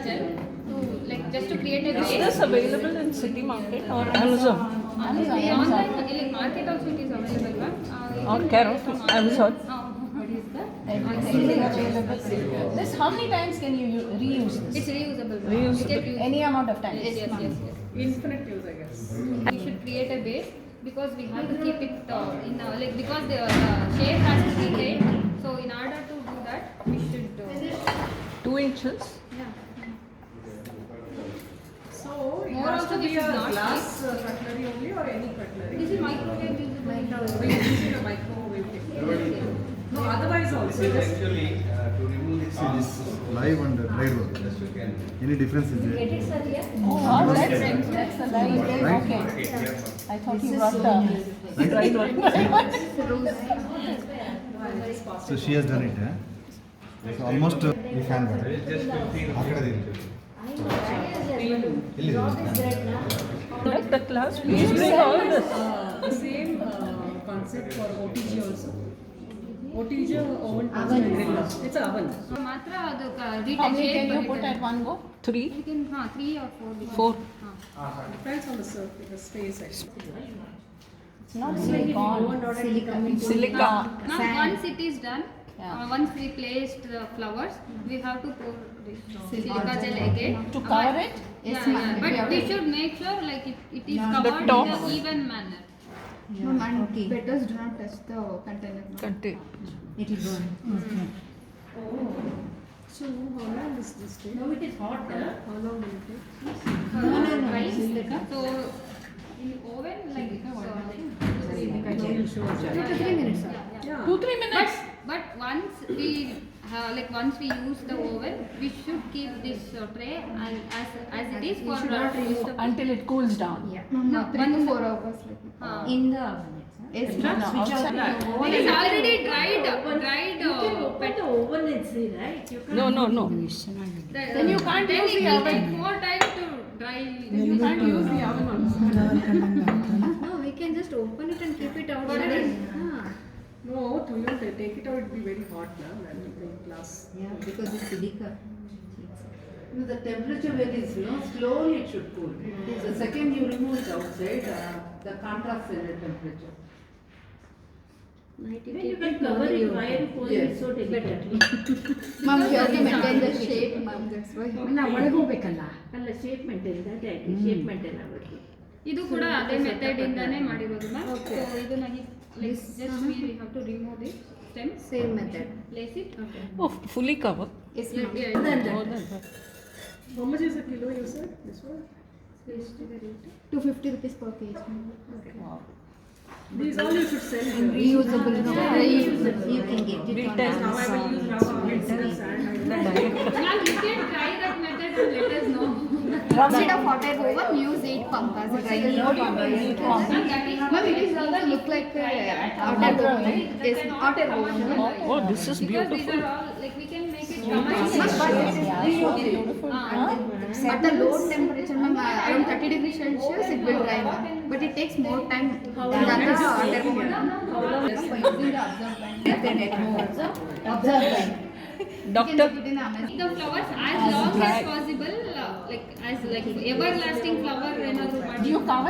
gel to like just to create a Is base. this available in City Market or Amazon? Online, like market also it is available, ma'am. Or Carrot? Amazon? What is that? Everything available. This, how many times can you reuse this? It's reusable. ma'am. Reusable. We can use Any amount of times? Yes, yes, yes, yes. Infinite use, I guess. We should create a base because we have to keep it in like because the shape has to be laid. So in order to do that, we should 2 inches? yeah. So it More has also to we be should a not glass cutlery only or any cutlery? This is microwave usable. We use it in a microwave technique. No, otherwise also. So Just actually, to remove the See this live and dried work. yes, you can. Any difference is there? Oh, that's the light. Okay. I thought you brought the Right one. So she has done it, eh? So almost ಈ fan ಬೇಡ Just 15 ಆ ಕಡೆ ಇಲ್ಲಿ Conduct the class, please bring all this. the same concept for OTG also. OTG oven grill. It's an oven. ಮಾತ್ರ ಅದು How detail many shape can you put ಬರುತ್ತೆ. at one go? 3? We can 3 or 4. 4. Depends on the surface, the space actually. It's not silicone. Silica. Now once it is done, Yeah. once we placed the flowers, we have to pour this silica gel again. To cover it? Yes, Yeah, ma'am. yeah. But we should make sure like it is covered top. in an even manner. Okay. Better do not touch the container. Contain. It will burn. So how long is this take? No, it is hot. How long will it take? Right? So in oven like 2 to 3 minutes. Yeah. 2-3 minutes. But once we once we use the oven, we should keep this tray as it is for use the Until it cools down. No, 3 to 4 hours. in the oven. Yes, ma'am. Outside. it is already dried. Open the oven and see, right? You No, no, no. Then you can't then use it the will oven. take more time to dry. You can't use the oven also. No, we can just open it and keep it outside. No, to you take it out, it will be very hot now. That will be glass. Yeah, because it's silica. No, the temperature when it's low, slowly it should cool. The second you remove it outside, the contrast in the temperature. Then you can cover it while pouring Yes. it so delicately. Ma'am, you have to maintain the shape, ma'am. That's why. ಅಲ್ಲ shape maintain shape maintain ಆಗಬೇಕು. ಇದು ಕೂಡ ಅದೇ method ಇಂದಾನೆ ಮಾಡಿರೋದು ma'am. So ಇದನ್ನ just we have to remove the stem, Same method. place it. Oh, fully cover. Yes, ma'am. More than that. How much is a kilo you said? This one? 250 rupees per kg. These all you should sell. Reusable. You can get it on Details. Now I will use rubber and sand. Ma'am, you can try that method and let us know. Instead of hot air oven, use heat pump as a dry heat pump. Ma'am, it is also look like hot air oven. Yes, hot air oven. Oh, this is Because these beautiful. are all like we can make it At the low temperature, ma'am, around 30 degrees Celsius, it will dry, ma'am. But it takes more time than the hot air oven. Just for using the observant. Doctor, the flowers as long as possible, like everlasting flower ಏನಾದ್ರು ಮಾಡಿ Do you cover it?